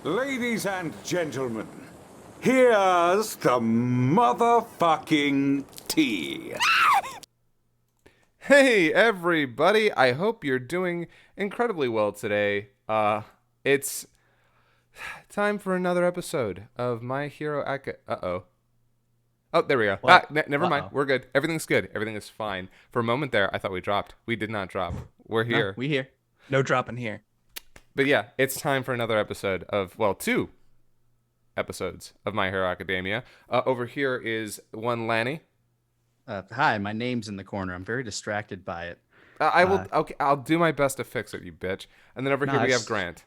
Ladies and gentlemen, here's the motherfucking tea. Hey everybody, I hope you're doing incredibly well today. It's time for another episode of My Hero Academia. Uh-oh. Oh, there we go. What? Never mind. Uh-oh. We're good. Everything's good. Everything is fine. For a moment there, I thought we dropped. We did not drop. We're No, here. we here. No dropping here. But yeah, it's time for another episode of, well, two episodes of My Hero Academia. Over here is one Lanny. Hi, my name's in the corner. I'm very distracted by it. I will. Okay, I'll do my best to fix it, you bitch. And then over here we it's- have Grant.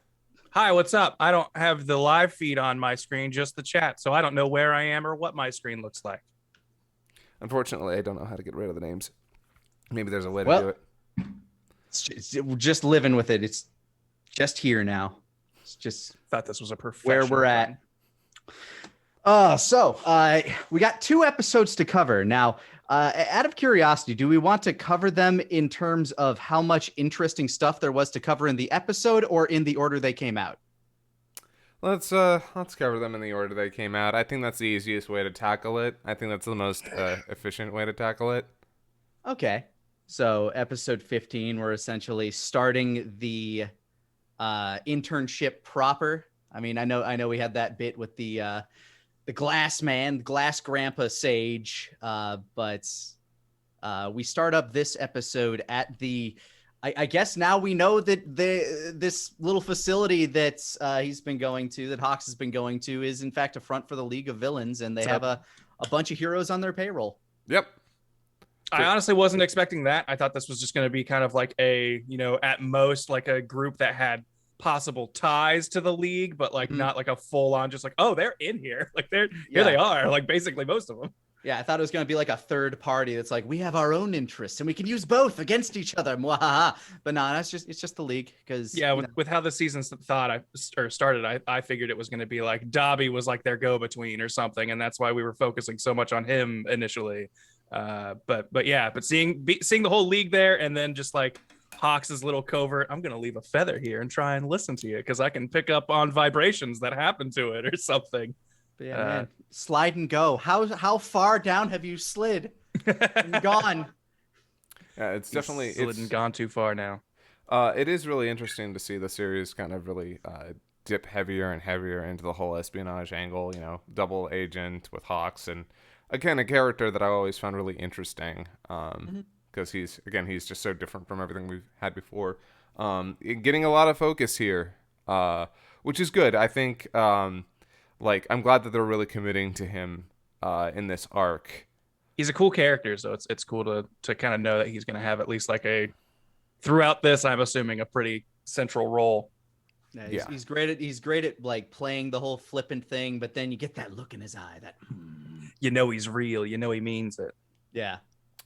Hi, what's up? I don't have the live feed on my screen, just the chat, so I don't know where I am or what my screen looks like. Unfortunately, I don't know how to get rid of the names. Maybe there's a way to Well- do it. We're just living with it. It's just here now. It's just Thought this was a where professional we're thing. at. We got 2 episodes to cover. Now, out of curiosity, do we want to cover them in terms of how much interesting stuff there was to cover in the episode or in the order they came out? Let's cover them in the order they came out. I think that's the easiest way to tackle it. I think that's the most efficient way to tackle it. Okay. So episode 15, we're essentially starting the internship proper. I mean, I know we had that bit with the glass man, glass grandpa Sage, but we start up this episode at the I guess now we know that this little facility that he's been going to, that Hawks has been going to, is in fact a front for the League of Villains, and they have a bunch of heroes on their payroll. Yep. I honestly wasn't expecting that. I thought this was just going to be kind of like a, at most like a group that had possible ties to the league, but like not like a full on, just like, oh, they're in here. Like here they are. Like basically most of them. Yeah, I thought it was going to be like a third party that's like, we have our own interests and we can use both against each other. Mwahaha. But no, it's just the league because With how the season started, I figured it was going to be like Dobby was like their go-between or something, and that's why we were focusing so much on him initially. But seeing the whole league there, and then just like Hawks's little covert, I'm gonna leave a feather here and try and listen to you because I can pick up on vibrations that happen to it or something. But yeah, man, slide and go. How far down have you slid and gone? Yeah, it's definitely gone too far now. It is really interesting to see the series kind of really dip heavier and heavier into the whole espionage angle. Double agent with Hawks, and again, a character that I always found really interesting because he's just so different from everything we've had before. Getting a lot of focus here, which is good. I think I'm glad that they're really committing to him in this arc. He's a cool character, so it's cool to kind of know that he's going to have at least like throughout this, I'm assuming, a pretty central role. Yeah, he's great at like playing the whole flippant thing, but then you get that look in his eye that he's real, he means it. Yeah.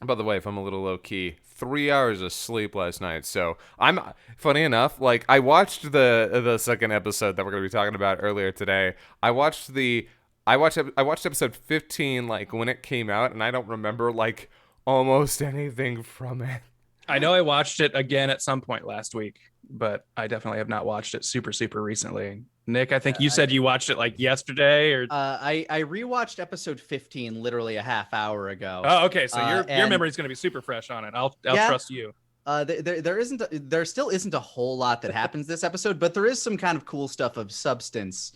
By the way, if I'm a little low key, 3 hours of sleep last night. So I'm funny enough. Like I watched the second episode that we're gonna be talking about earlier today. I watched episode 15 like when it came out, and I don't remember like almost anything from it. I know I watched it again at some point last week, but I definitely have not watched it super recently. Nick, I think you said you watched it like yesterday, or I rewatched episode 15 literally a half hour ago. Oh, okay. So your memory is going to be super fresh on it. I'll trust you. There still isn't a whole lot that happens this episode, but there is some kind of cool stuff of substance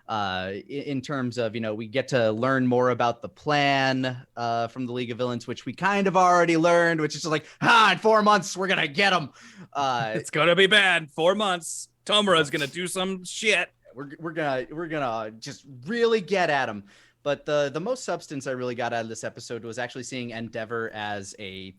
in terms of, we get to learn more about the plan from the League of Villains, which we kind of already learned, which is just like, in 4 months, we're going to get them. It's going to be bad. 4 months. Tomura's going to do some shit. We're gonna just really get at him. But the most substance I really got out of this episode was actually seeing Endeavor as a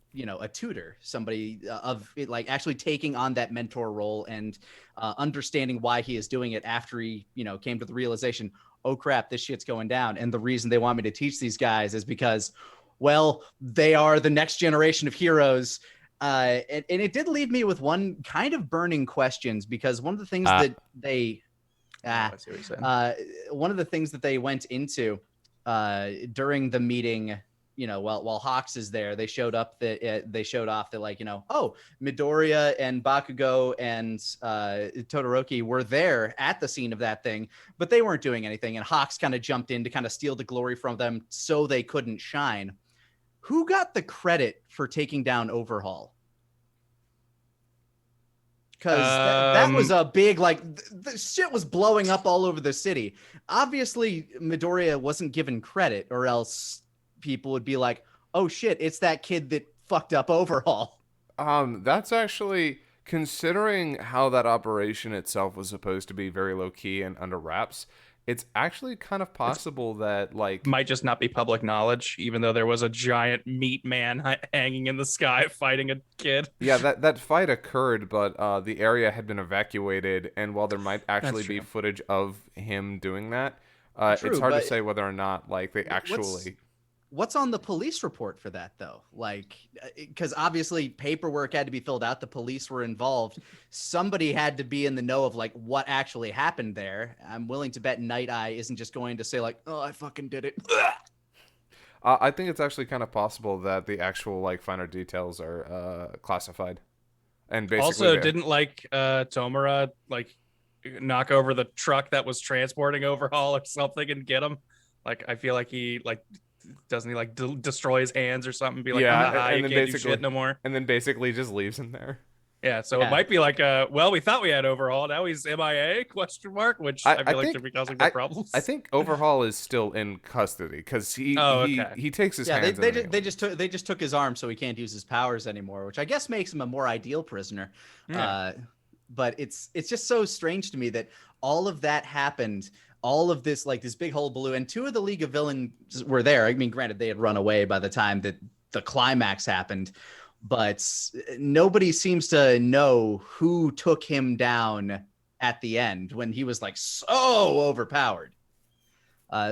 tutor, somebody of it, like actually taking on that mentor role and understanding why he is doing it after he came to the realization, oh crap, this shit's going down, and the reason they want me to teach these guys is because, well, they are the next generation of heroes. And it did leave me with one kind of burning questions, because one of the things that they one of the things that they went into during the meeting while Hawks is there, they showed off that like, oh, Midoriya and Bakugo and Todoroki were there at the scene of that thing, but they weren't doing anything. And Hawks kind of jumped in to kind of steal the glory from them so they couldn't shine. Who got the credit for taking down Overhaul? Because that was a big, like, the shit was blowing up all over the city. Obviously, Midoriya wasn't given credit, or else people would be like, oh shit, it's that kid that fucked up Overhaul. That's actually, considering how that operation itself was supposed to be very low key and under wraps, it's actually kind of possible that, like, Might just not be public knowledge, even though there was a giant meat man hanging in the sky fighting a kid. yeah, that fight occurred, but the area had been evacuated, and while there might actually That's be true. footage of him doing that, True, it's hard to but say whether or not, like, they actually. What's on the police report for that, though? Like, because obviously paperwork had to be filled out. The police were involved. Somebody had to be in the know of, like, what actually happened there. I'm willing to bet Night Eye isn't just going to say, like, oh, I fucking did it. I think it's actually kind of possible that the actual, like, finer details are classified, and basically Also, didn't like Tomura like knock over the truck that was transporting Overhaul or something and get him? Like, I feel like he like doesn't he like destroy his hands or something? Be like, Yeah, ah, and you then can't do basically- shit no more. and then basically just leaves him there. Yeah, so Yeah. it might be like, well, we thought we had Overhaul, now he's MIA? Question mark. Which I I feel like think- should be causing more problems. I think Overhaul is still in custody because he takes his Yeah, hands. they just took his arm, so he can't use his powers anymore, which I guess makes him a more ideal prisoner. Yeah. But it's just so strange to me that all of that happened. All of this, like, this big hullabaloo, and two of the League of Villains were there. I mean, granted, they had run away by the time that the climax happened, but nobody seems to know who took him down at the end when he was like so overpowered.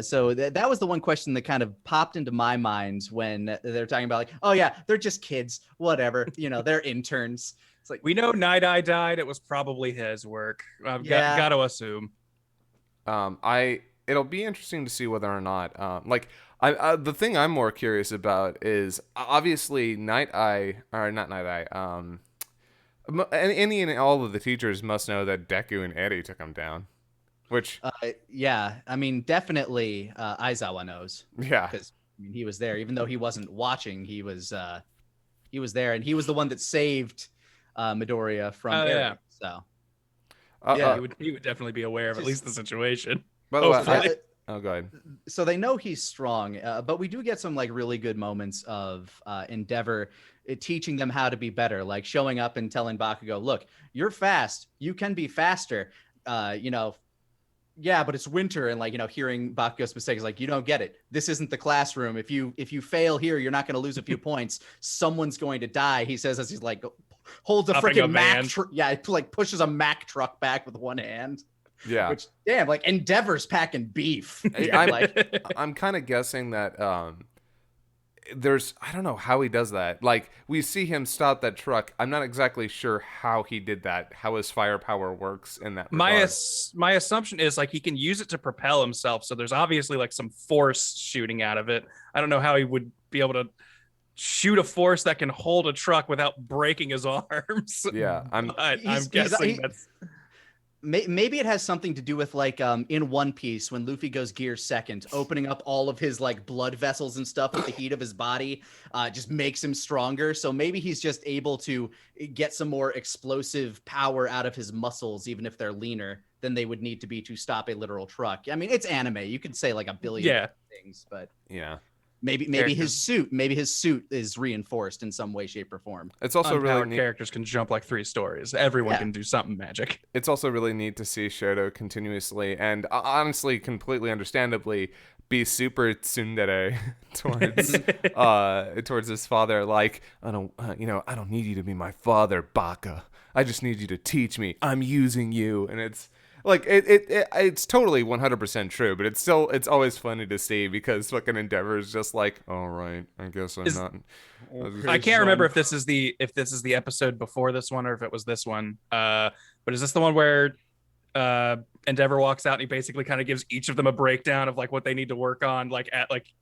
So that was the one question that kind of popped into my mind when they're talking about, like, oh yeah, they're just kids, whatever, they're interns. It's like, we know Night Eye died. It was probably his work. I've Yeah. got to assume. It'll be interesting to see whether or not, the thing I'm more curious about is obviously not Night Eye. Any and all of the teachers must know that Deku and Eddie took him down, which yeah, I mean, definitely Aizawa knows, yeah, because I mean, he was there, even though he wasn't watching. He was there, and he was the one that saved Midoriya from Oh, Eri. yeah. So Yeah, he would definitely be aware of at least the situation. by the way, hopefully. oh, go ahead. so they know he's strong, but we do get some, like, really good moments of Endeavor teaching them how to be better, like showing up and telling Bakugo, look, you're fast, you can be faster, yeah, but it's winter. And, like, hearing Bakugo's mistakes, like, you don't get it, this isn't the classroom. If you fail here, you're not going to lose a few points, someone's going to die, he says, as he's like holds a Upping a freaking Mack man. truck. Yeah, it, like, pushes a Mack truck back with one hand. Yeah, Which, damn, like, Endeavor's packing beef. I'm like, I'm kind of guessing that I don't know how he does that. Like, we see him stop that truck. I'm not exactly sure how he did that, how his firepower works in that regard. My assumption is, like, he can use it to propel himself. So there's obviously, like, some force shooting out of it. I don't know how he would be able to shoot a force that can hold a truck without breaking his arms. Yeah, I'm But I'm He's- guessing that's maybe it has something to do with, like, in One Piece, when Luffy goes Gear Second, opening up all of his, like, blood vessels and stuff with the heat of his body just makes him stronger. So maybe he's just able to get some more explosive power out of his muscles, even if they're leaner than they would need to be to stop a literal truck. I mean, it's anime. You could say, like, a billion things, but yeah. maybe his suit is reinforced in some way, shape, or form. It's also really unpowered neat. characters can jump like 3 stories. Everyone Yeah. can do something magic. It's also really neat to see Shoto continuously and honestly, completely understandably, be super tsundere towards his father. Like, I don't need you to be my father, Baka. I just need you to teach me. I'm using you, and it's like it's totally 100% true. But it's always funny to see because fucking Endeavor is just like, all right, I guess I'm not. I can't remember if this is the episode before this one or if it was this one. But is this the one where Endeavor walks out and he basically kind of gives each of them a breakdown of like what they need to work on, like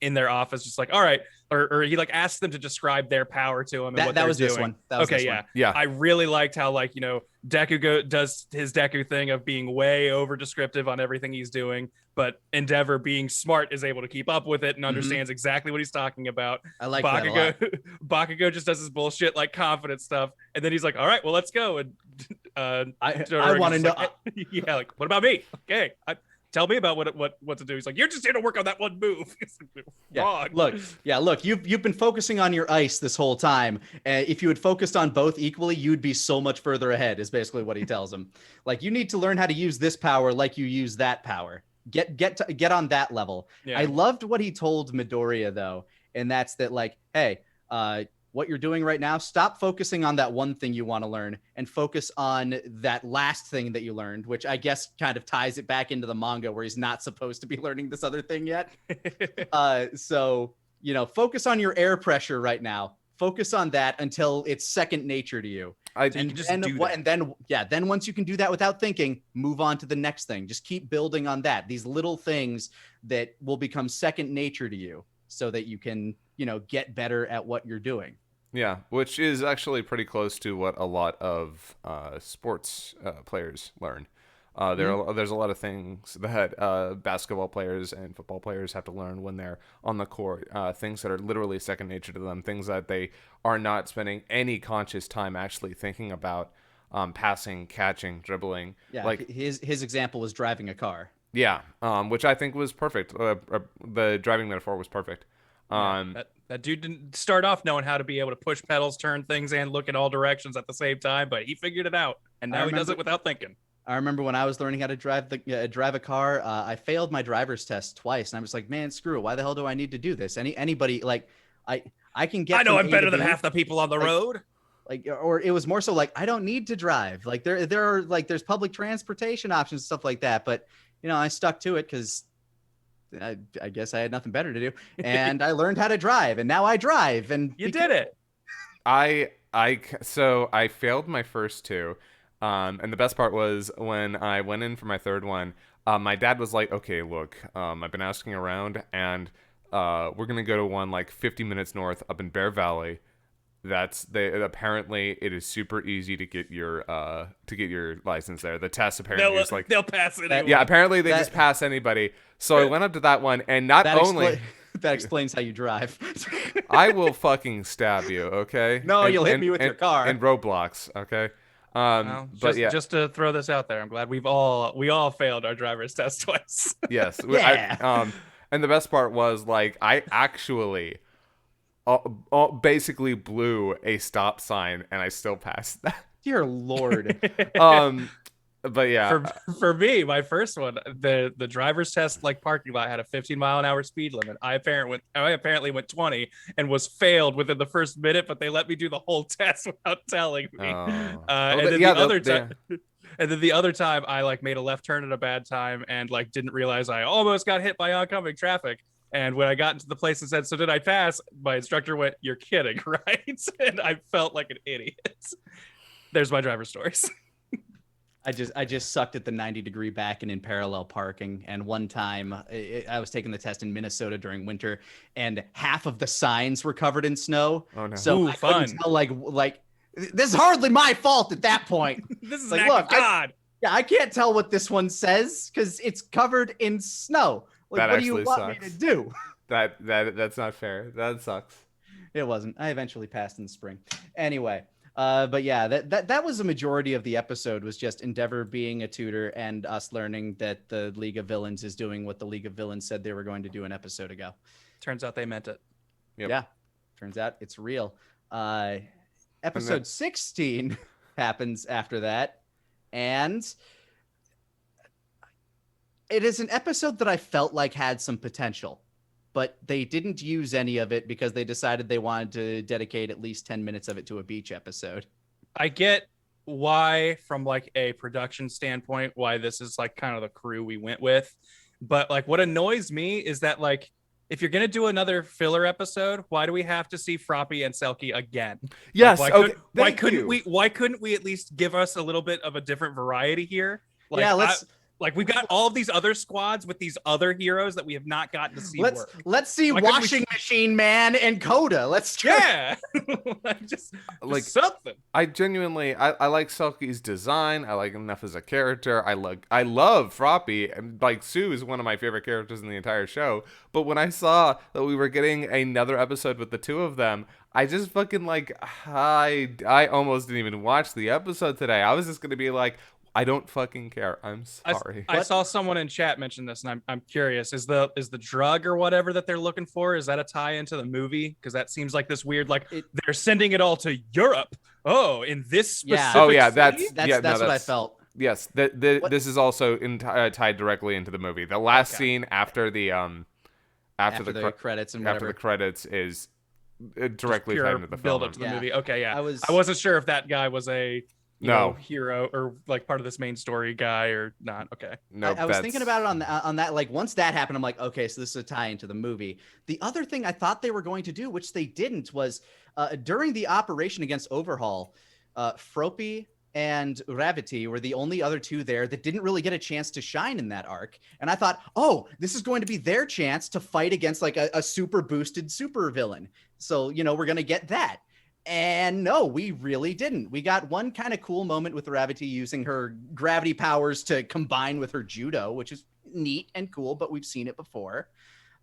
in their office, just like, all right, or he like asks them to describe their power to him and what that they're was doing. this one. That was okay, this yeah, one. Yeah. I really liked how like Deku does his Deku thing of being way over descriptive on everything he's doing, but Endeavor, being smart, is able to keep up with it and understands exactly what he's talking about. I like that a lot. Bakugo just does his bullshit like confident stuff, and then he's like, all right, well, let's go. And I want to know. like, yeah, like, what about me? Okay, tell me about what to do. He's like, you're just here to work on that one move. Yeah, look, you've been focusing on your ice this whole time. If you had focused on both equally, you'd be so much further ahead, is basically what he tells him. Like, you need to learn how to use this power like you use that power. Get on that level. Yeah. I loved what he told Midoriya though, and that's that, like, hey, what you're doing right now, stop focusing on that one thing you want to learn and focus on that last thing that you learned, which I guess kind of ties it back into the manga where he's not supposed to be learning this other thing yet. So, focus on your air pressure right now. Focus on that until it's second nature to you. Then once you can do that without thinking, move on to the next thing. Just keep building on that. These little things that will become second nature to you so that you can, get better at what you're doing. Yeah, which is actually pretty close to what a lot of sports players learn. There's a lot of things that basketball players and football players have to learn when they're on the court, things that are literally second nature to them, things that they are not spending any conscious time actually thinking about, passing, catching, dribbling. Yeah, like his example was driving a car. Yeah, which I think was perfect. The driving metaphor was perfect. That dude didn't start off knowing how to be able to push pedals, turn things, and look in all directions at the same time, but he figured it out, and now he does it without thinking. I remember when I was learning how to drive a car, I failed my driver's test twice, and I was like, man, screw it. Why the hell do I need to do this? Anybody, like, I can get. I know I'm better than half the people on the road. Like, or it was more so like, I don't need to drive. Like, there are like, there's public transportation options, stuff like that. But I stuck to it because I guess I had nothing better to do, and I learned how to drive, and now I drive. And you did it. So I failed my first two. And the best part was when I went in for my third one, my dad was like, okay, look, I've been asking around, and we're going to go to one like 50 minutes north up in Bear Valley. Apparently it is super easy to get your license there. The test apparently is like they'll pass it. Anyway. Yeah, apparently they just pass anybody. So I went up to that one, and that explains how you drive. I will fucking stab you, okay? No, you'll hit me with your car. And roadblocks, okay? Just to throw this out there, I'm glad we all failed our driver's test twice. Yes. Yeah. And the best part was, like, I actually basically blew a stop sign, and I still passed that. Dear Lord. But yeah, for me, my first one, the driver's test like parking lot had a 15-mile-an-hour speed limit. I apparently went 20 and was failed within the first minute, but they let me do the whole test without telling me. And then the other time I like made a left turn at a bad time and like didn't realize I almost got hit by oncoming traffic. And when I got into the place and said, "So did I pass?" my instructor went, "You're kidding, right?" And I felt like an idiot. There's my driver stories. I just sucked at the 90-degree back and in parallel parking. And one time I was taking the test in Minnesota during winter, and half of the signs were covered in snow. Oh no! So I couldn't tell, like this is hardly my fault at that point. This is like, an act of God. I can't tell what this one says because it's covered in snow. Like, that what do you want sucks. me to do? That's not fair. That sucks. It wasn't. I eventually passed in the spring. Anyway. But yeah, that was the majority of the episode, was just Endeavor being a tutor and us learning that the League of Villains is doing what the League of Villains said they were going to do an episode ago. Turns out they meant it. Yep. Yeah. Turns out it's real. Episode 16 happens after that. And it is an episode that I felt like had some potential, but they didn't use any of it because they decided they wanted to dedicate at least 10 minutes of it to a beach episode. I get why, from like a production standpoint, why this is like kind of the crew we went with. But like what annoys me is that like, if you're going to do another filler episode, why do we have to see Froppy and Selkie again? Yes. Like, why couldn't we at least give us a little bit of a different variety here? Like, Yeah, let's like we've got all of these other squads with these other heroes that we have not gotten to see work. let's see Why couldn't we Washing Machine Man and Coda. Let's try. Yeah, like just Like, something. I genuinely I like Selkie's design. I like him enough as a character. I love Froppy. And like, Sue is one of my favorite characters in the entire show. But when I saw that we were getting another episode with the two of them, I just fucking like I almost didn't even watch the episode today. I was just gonna be like, I don't fucking care. I'm sorry. I saw someone in chat mention this, and I'm curious. Is the drug or whatever that they're looking for, is that a tie into the movie? Because that seems like this weird, like they're sending it all to Europe. Oh, in this specific Yeah. Oh yeah, city? That's what I felt. Yes, this is also tied directly into the movie. The last scene after the After the credits and after whatever. the credits is directly Pure tied into the build film. up to the Yeah. movie. Okay, yeah. I I wasn't sure if that guy was a No. hero or like part of this main story guy or not. Okay. No, I was thinking about it on that. Like once that happened, I'm like, okay, so this is a tie into the movie. The other thing I thought they were going to do, which they didn't, was during the operation against Overhaul, Froppy and Ravity were the only other two there that didn't really get a chance to shine in that arc. And I thought, oh, this is going to be their chance to fight against like a super boosted super villain. So, we're going to get that. And no, we really didn't. We got one kind of cool moment with Ravity using her gravity powers to combine with her judo, which is neat and cool, but we've seen it before.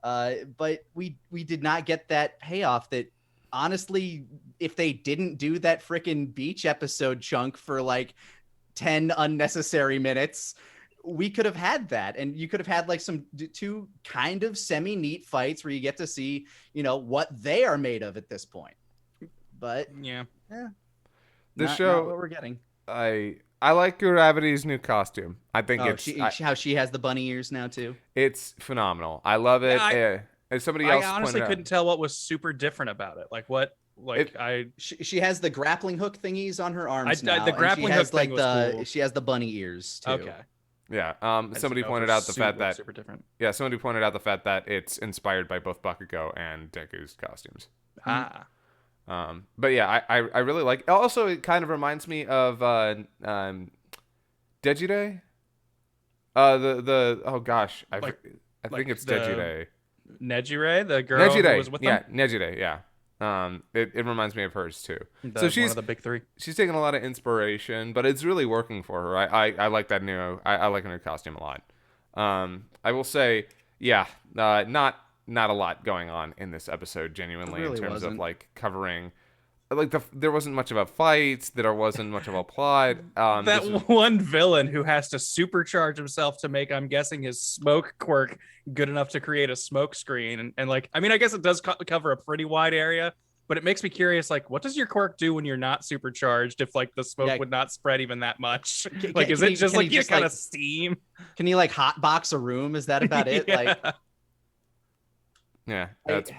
But we did not get that payoff that, honestly, if they didn't do that frickin' beach episode chunk for like 10 unnecessary minutes, we could have had that. And you could have had like two kind of semi-neat fights where you get to see, what they are made of at this point. But Yeah. The not show what we're getting. I like Gravity's new costume. I think How she has the bunny ears now too. it's phenomenal. I love it. Yeah, as somebody I else honestly pointed out- couldn't tell what was super different about it. Like what? Like She has the grappling hook thingies on her arms now. the and grappling she hook has thing was cool. She has the bunny ears too. Okay. Yeah. I just Somebody didn't know if pointed her out the suit fact looked that super different. somebody pointed out the fact that it's inspired by both Bakugo and Deku's costumes. Ah. But yeah, I really like. Also, it kind of reminds me of Dejire. Oh gosh, I Like think it's the Dejire. Nejire, the girl who was with them. Nejire, yeah. It reminds me of hers too. So One she's of the big three. she's taking a lot of inspiration, but it's really working for her. I like that new. I like her new costume a lot. I will say, yeah, not a lot going on in this episode. Genuinely, Really in terms of wasn't. like covering, like there wasn't much of a fight. There wasn't much of a plot. That this was- one villain who has to supercharge himself to make, I'm guessing, his smoke quirk good enough to create a smoke screen. And like, I mean, I guess it does cover a pretty wide area, but it makes me curious, like, what does your quirk do when you're not supercharged if like the smoke Yeah. would not spread even that much? Can- Like, is can it you- just can like you you just, kind like- of steam? Can you like hot box a room? Is that about it? Yeah. Like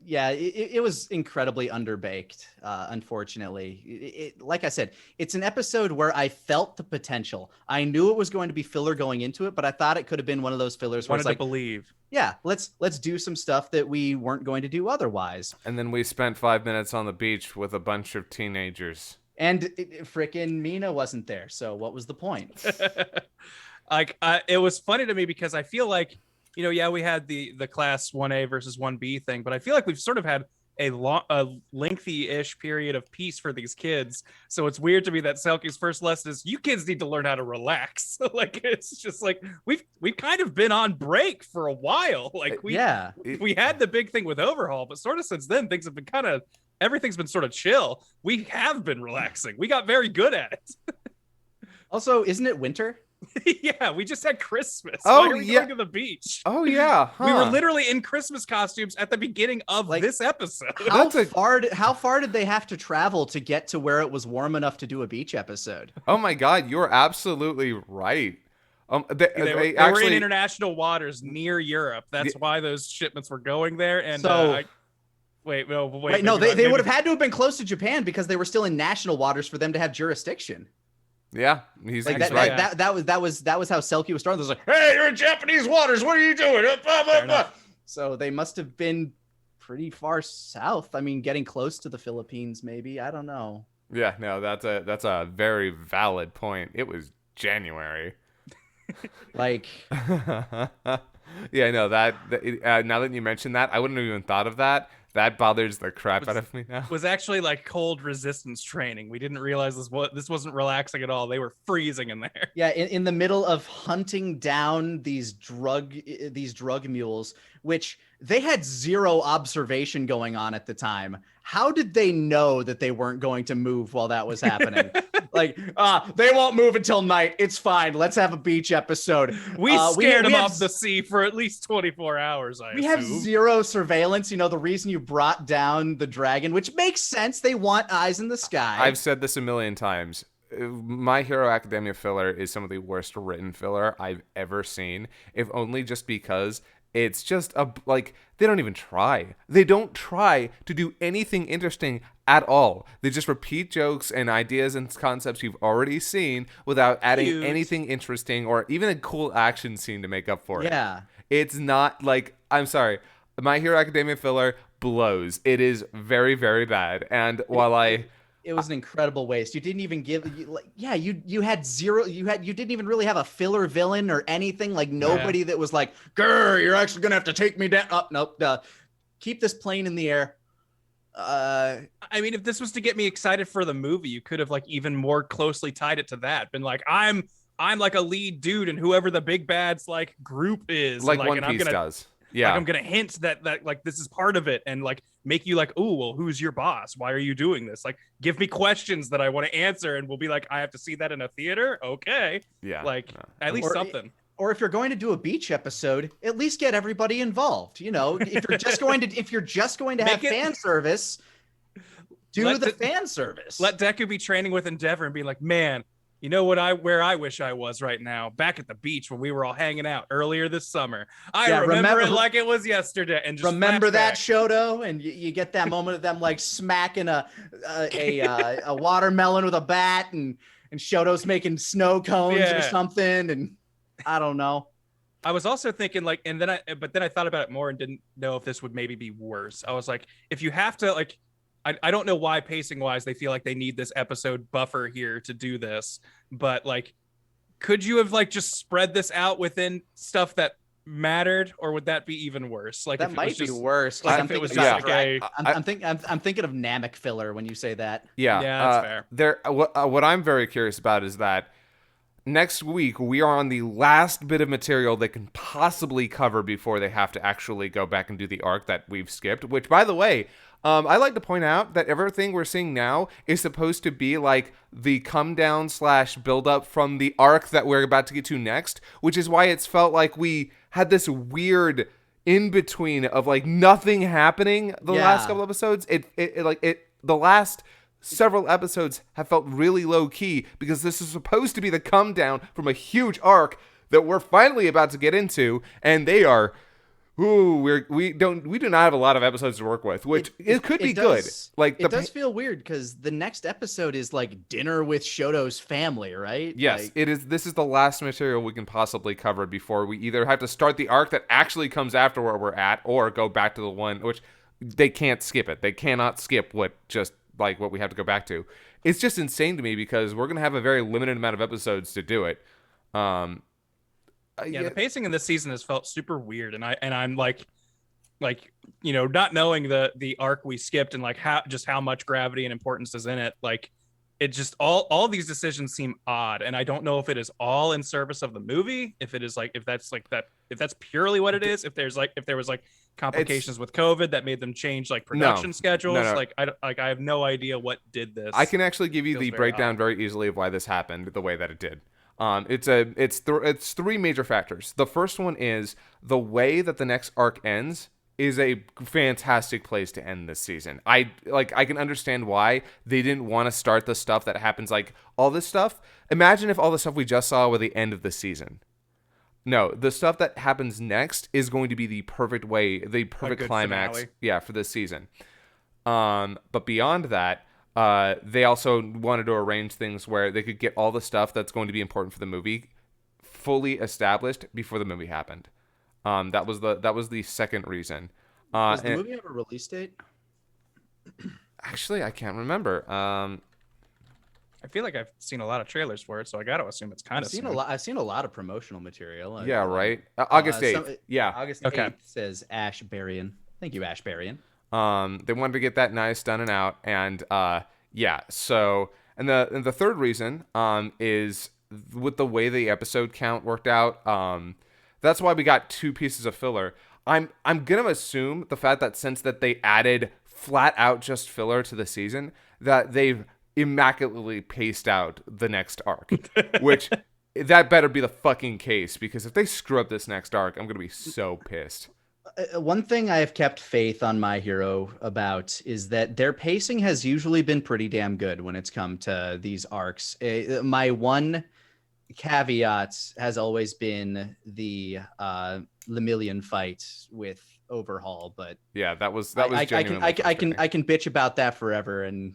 yeah, it was incredibly underbaked, unfortunately. Like I said, it's an episode where I felt the potential. I knew it was going to be filler going into it, but I thought it could have been one of those fillers where Wanted it's to like, believe. yeah, let's do some stuff that we weren't going to do otherwise. and then we spent 5 minutes on the beach with a bunch of teenagers. And frickin' Mina wasn't there, so what was the point? Like, it was funny to me because I feel like, yeah, we had the class 1A versus 1B thing, but I feel like we've sort of had a lengthy-ish period of peace for these kids. So it's weird to me that Selkie's first lesson is, you kids need to learn how to relax. Like, it's just like we've kind of been on break for a while. Like we had the big thing with Overhaul, but sort of since then things have been everything's been sort of chill. We have been relaxing. We got very good at it. Also, isn't it winter? Yeah, we just had Christmas. Oh, Why are we yeah. going to the beach? Oh yeah, We were huh. literally in Christmas costumes at the beginning of Like, this episode. How That's a- far did they have to travel to get to where it was warm enough to do a beach episode? Oh my God, you're absolutely right. They were in actually international waters near Europe. That's why those shipments were going there. And So- wait, no, maybe they not. would have had to have been close to Japan because they were still in national waters for them to have jurisdiction. yeah, he's Like he's that, right. that was how Selkie was starting. It was like, Hey, you're in Japanese waters. What are you doing? fair enough. So they must have been pretty far south. I mean, getting close to the Philippines, maybe. I don't know. Yeah, no, that's a very valid point. It was January. Like, Yeah, no, now that you mention that, I wouldn't have even thought of that. That bothers the crap out of me now. Was actually like cold resistance training. We didn't realize this wasn't relaxing at all. They were freezing in there. yeah, in the middle of hunting down these drug mules, which they had zero observation going on at the time. How did they know that they weren't going to move while that was happening? Like, they won't move until night. It's fine. Let's have a beach episode. We scared them have off the sea for at least 24 hours. We have assume. zero surveillance. You know, the reason you brought down the dragon, which makes sense. They want eyes in the sky. I've said this a million times. My Hero Academia filler is some of the worst written filler I've ever seen, if only just because it's just they don't even try. They don't try to do anything interesting at all. They just repeat jokes and ideas and concepts you've already seen without adding anything interesting or even a cool action scene to make up for it. Yeah. It's not like, I'm sorry, My Hero Academia filler blows. It is very, very bad. And while it was an incredible waste. You didn't even you had zero. You didn't even really have a filler villain or anything. Like nobody that was like, "Grr, you're actually gonna have to take me down." Oh, nope. Keep this plane in the air. I mean, if this was to get me excited for the movie, you could have like even more closely tied it to that. Been like, I'm like a lead dude, and whoever the big bad's like group is, like and, One Piece does. Yeah, like I'm gonna hint that like this is part of it, and like make you like, oh well, who's your boss? Why are you doing this? Like, give me questions that I want to answer, and we'll be like, I have to see that in a theater. Okay, yeah, like at least something. Or if you're going to do a beach episode, at least get everybody involved. You know, if you're just going to have fan service, do the fan service. Let Deku be training with Endeavor and be like, man, you know where I wish I was right now? Back at the beach when we were all hanging out earlier this summer. I remember it like it was yesterday. And just remember that, Shoto? And you get that moment of them like smacking a watermelon with a bat, and Shoto's making snow cones or something, and I don't know. I was also thinking like, but then I thought about it more and didn't know if this would maybe be worse. I was like, if you have to like, I don't know why pacing wise they feel like they need this episode buffer here to do this, but like, could you have like just spread this out within stuff that mattered, or would that be even worse? Like that might be worse. Like I'm if it was thinking, I'm thinking of Namek filler when you say that. Yeah, that's fair. What I'm very curious about is that next week we are on the last bit of material they can possibly cover before they have to actually go back and do the arc that we've skipped. Which, by the way, I like to point out that everything we're seeing now is supposed to be like the come down / build up from the arc that we're about to get to next, which is why it's felt like we had this weird in between of like nothing happening the last couple episodes. The last several episodes have felt really low key because this is supposed to be the come down from a huge arc that we're finally about to get into, and they are. We do not have a lot of episodes to work with, which it could be good. Like it does feel weird because the next episode is like dinner with Shoto's family, right? Yes, it is. This is the last material we can possibly cover before we either have to start the arc that actually comes after where we're at, or go back to the one which they can't skip it. They cannot skip what we have to go back to. It's just insane to me because we're gonna have a very limited amount of episodes to do it. The pacing in this season has felt super weird, and I'm like you know, not knowing the arc we skipped and like how much gravity and importance is in it, like it just all these decisions seem odd, and I don't know if it is all in service of the movie, if it is like if that's purely what it is, if there was complications with COVID that made them change like production schedules. No. Like I have no idea what did this. I can actually give you the breakdown very easily of why this happened the way that it did. It's three major factors. The first one is the way that the next arc ends is a fantastic place to end this season. I can understand why they didn't want to start the stuff that happens, like all this stuff. Imagine if all the stuff we just saw were the end of the season. No, the stuff that happens next is going to be the perfect climax, finale. For this season. But beyond that, they also wanted to arrange things where they could get all the stuff that's going to be important for the movie fully established before the movie happened. That was the second reason. Does the movie have a release date? Actually, I can't remember. I feel like I've seen a lot of trailers for it, so I got to assume it's kind I've of seen a lot. I've seen a lot of promotional material. Yeah, right. August 8th. some- Yeah. August Okay. 8th says Ash Barian. Thank you, Ash Barian. They wanted to get that nice done and out, and yeah. So, and the third reason is with the way the episode count worked out. That's why we got 2 pieces of filler. I'm gonna assume the fact that since that they added flat out just filler to the season, that they've immaculately paced out the next arc, which that better be the fucking case, because if they screw up this next arc, I'm gonna be so pissed. One thing I have kept faith on My Hero about is that their pacing has usually been pretty damn good when it's come to these arcs. My one caveat has always been the Lemillion fight with Overhaul, but Yeah, that was I genuinely frustrating. can bitch about that forever, and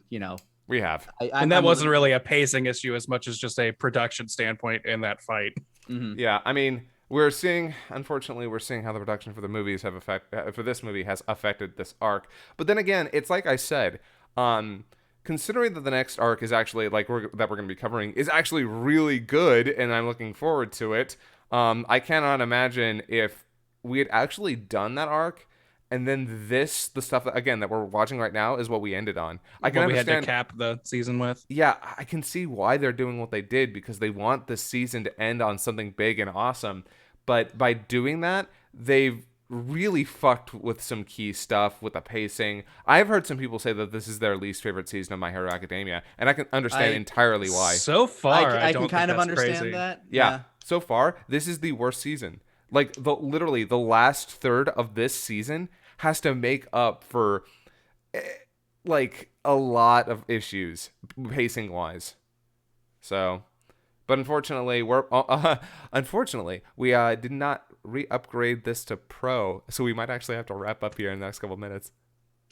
We have. And that wasn't really a pacing issue as much as just a production standpoint in that fight. Mhm. Yeah, I mean, unfortunately, we're seeing how the production for the movies for this movie has affected this arc. But then again, it's like I said, considering that the next arc is actually that we're going to be covering is actually really good, and I'm looking forward to it. I cannot imagine if we had actually done that arc, and then the stuff that we're watching right now is what we ended on. I can What we had understand. to cap the season with. Yeah, I can see why they're doing what they did, because they want this season to end on something big and awesome. But by doing that, they've really fucked with some key stuff with the pacing. I've heard some people say that this is their least favorite season of My Hero Academia, and I can understand entirely why. So far, I don't can kind think of that's understand crazy. that. Yeah, so far, this is the worst season. Like, literally, the last third of this season has to make up for, like, a lot of issues, pacing-wise. So, but unfortunately, we did not re-upgrade this to Pro, so we might actually have to wrap up here in the next couple minutes.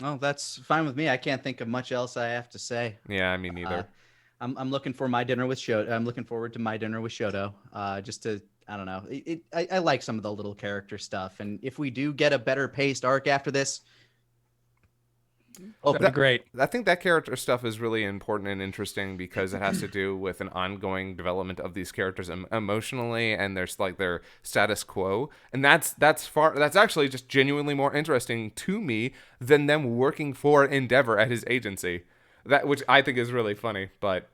Oh, that's fine with me. I can't think of much else I have to say. Yeah, me neither. I'm looking for My Dinner with Shoto. I'm looking forward to My Dinner with Shoto. Just to, I don't know. I like some of the little character stuff, and if we do get a better paced arc after this, That'd be great. I think that character stuff is really important and interesting because it has to do with an ongoing development of these characters emotionally, and there's like their status quo, and that's actually just genuinely more interesting to me than them working for Endeavor at his agency. Which I think is really funny, but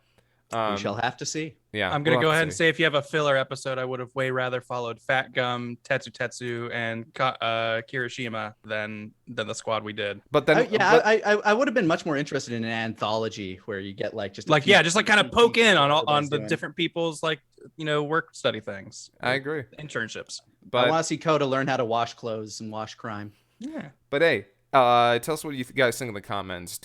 we shall have to see. yeah, I'm gonna we'll go have ahead to and see. say if you have a filler episode, I would have way rather followed Fat Gum, Tetsu, and Kirishima than the squad we did. But then, I would have been much more interested in an anthology where you get like just a few- just like kind of poke in on everybody's the doing. different people's work study things. I agree. Internships. I But want to see Coda learn how to wash clothes and wash crime. Yeah. But hey, tell us what you guys think in the comments.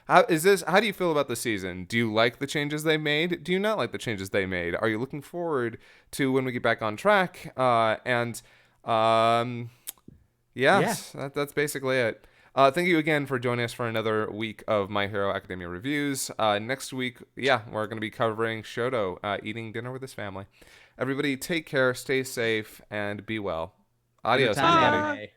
How do you feel about the season? Do you like the changes they made? Do you not like the changes they made? Are you looking forward to when we get back on track? That's basically it. Thank you again for joining us for another week of My Hero Academia reviews. Next week, we're going to be covering Shoto eating dinner with his family. Everybody, take care, stay safe, and be well. Adios, Good time, everybody. anime.